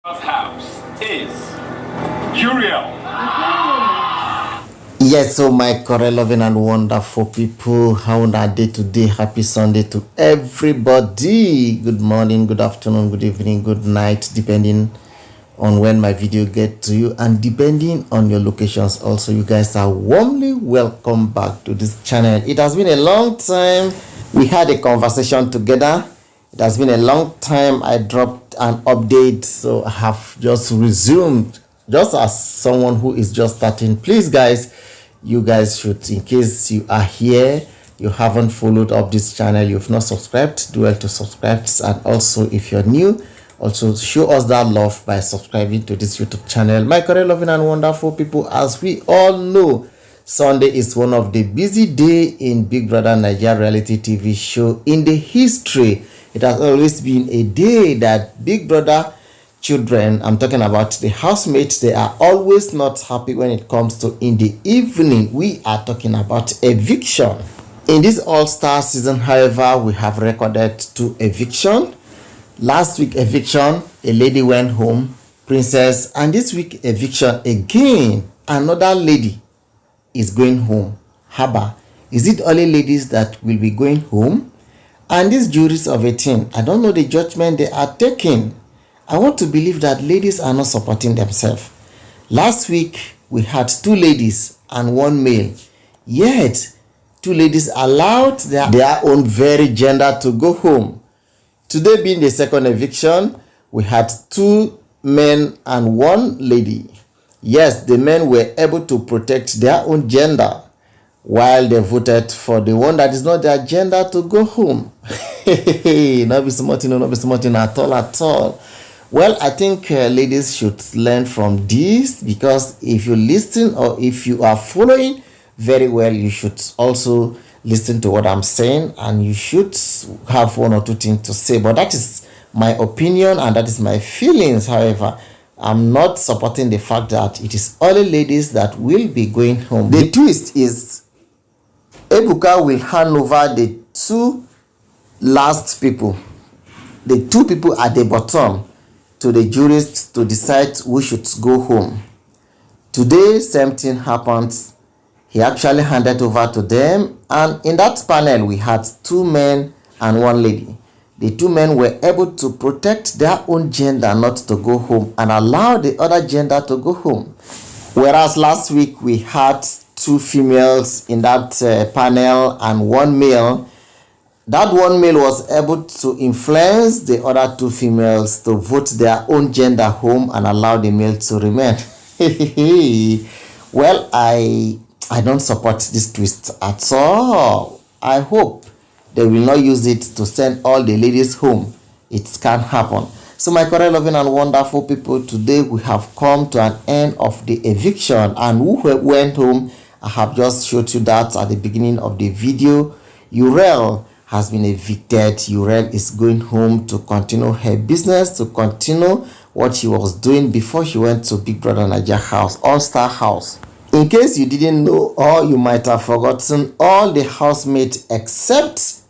House is Uriel. Yes, so my correct, loving and wonderful people, how are they today? Happy Sunday to everybody. Good morning, good afternoon, good evening, good night, depending on when my video gets to you and depending on your locations. Also, you guys are warmly welcome back to this channel. It has been a long time we had a conversation together. It has been a long time I dropped an update, so I have just resumed just as someone who is just starting. Please guys, you guys should, in case you are here, you haven't followed up this channel, you've not subscribed, do well to subscribe. And also, if you're new, also show us that love by subscribing to this YouTube channel. My correct, loving and wonderful people, as we all know, Sunday is one of the busy days in Bbnaija reality TV show in the history. It has always been a day that Big Brother children, I'm talking about the housemates, they are always not happy when it comes to in the evening. We are talking about eviction. In this All-Star season, however, we have recorded 2 evictions. Last week eviction, a lady went home, Princess, and this week eviction again, another lady is going home. Haba, is it only ladies that will be going home? And these juries of 18, I don't know the judgment they are taking. I want to believe that ladies are not supporting themselves. Last week, we had 2 ladies and 1 male. Yet, 2 ladies allowed their own very gender to go home. Today being the second eviction, we had 2 men and 1 lady. Yes, the men were able to protect their own gender, while they voted for the one that is not their gender to go home. Not be smarting, not be smarting at all. Well, I think ladies should learn from this, because if you listen or if you are following very well, you should also listen to what I'm saying, and you should have 1 or 2 things to say. But that is my opinion and that is my feelings. However, I'm not supporting the fact that it is only ladies that will be going home. The twist is Ebuka will hand over the 2 last people, the 2 people at the bottom, to the jurists to decide who should go home. Today, same thing happens. He actually handed over to them, and in that panel, we had 2 men and 1 lady. The 2 men were able to protect their own gender not to go home and allow the other gender to go home. Whereas last week, we had 2 females in that panel and 1 male. That 1 male was able to influence the other 2 females to vote their own gender home and allow the male to remain. Well, I don't support this twist at all. I hope they will not use it to send all the ladies home. It can happen. So my correct, loving and wonderful people, today we have come to an end of the eviction, and who went home, I have just showed you that at the beginning of the video. Uriel has been evicted. Uriel is going home to continue her business, to continue what she was doing before she went to Bbnaija house, All-Star house. In case you didn't know, or you might have forgotten, all the housemates except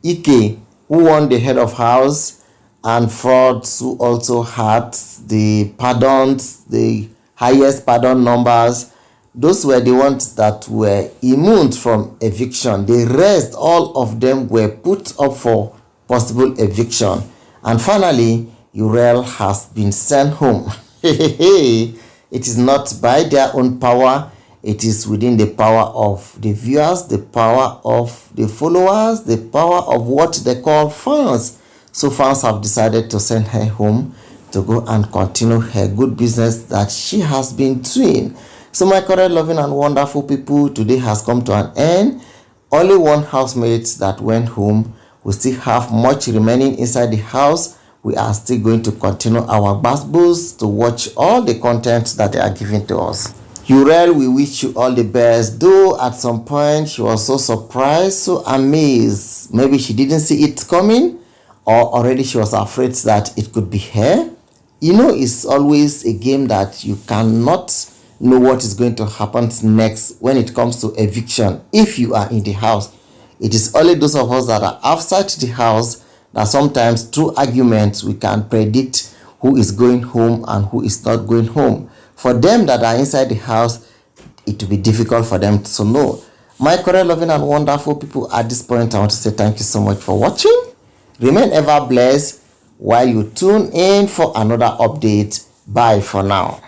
Ike, who won the head of house, and Frauds, who also had the pardons, the highest pardon numbers, those were the ones that were immune from eviction. The rest, all of them, were put up for possible eviction. And finally, Uriel has been sent home. It is not by their own power. It is within the power of the viewers, the power of the followers, the power of what they call fans. So fans have decided to send her home to go and continue her good business that she has been doing. So my correct, loving and wonderful people, today has come to an end. Only 1 housemate that went home. We still have much remaining inside the house. We are still going to continue our basketballs to watch all the content that they are giving to us. Uriel, we wish you all the best. Though at some point she was so surprised, so amazed. Maybe she didn't see it coming, or already she was afraid that it could be her. You know, it's always a game that you cannot know what is going to happen next when it comes to eviction. If you are in the house, it is only those of us that are outside the house that sometimes through arguments we can predict who is going home and who is not going home. For them that are inside the house, it will be difficult for them to know. My correct, loving, and wonderful people, at this point, I want to say thank you so much for watching. Remain ever blessed while you tune in for another update. Bye for now.